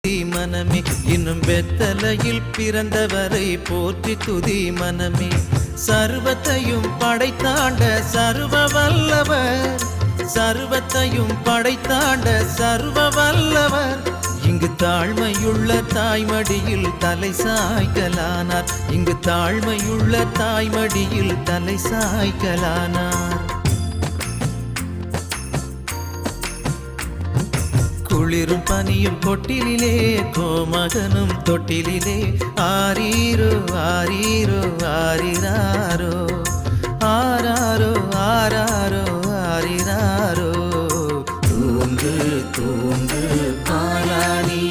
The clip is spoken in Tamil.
மனமே இன்னும் வெத்தலையில் பிறந்தவரை போற்றி துதி மனமே. சர்வத்தையும் படைத்தாண்ட சர்வ வல்லவர், சர்வத்தையும் படைத்தாண்ட சர்வ வல்லவர். இங்கு தாழ்மையுள்ள தாய்மடியில் தலை சாய்க்கலானார், இங்கு தாழ்மையுள்ள தாய்மடியில் தலை சாய்க்கலானார். குளிரும் பனியும் கொட்டிலே கோமகனும் தொட்டிலே ஆரீரோ ஆரீரோ ஆரிராரோ ஆராரோ ஆராரோ ஆரிராரோ. தூங்கு தூங்கு பாலானி.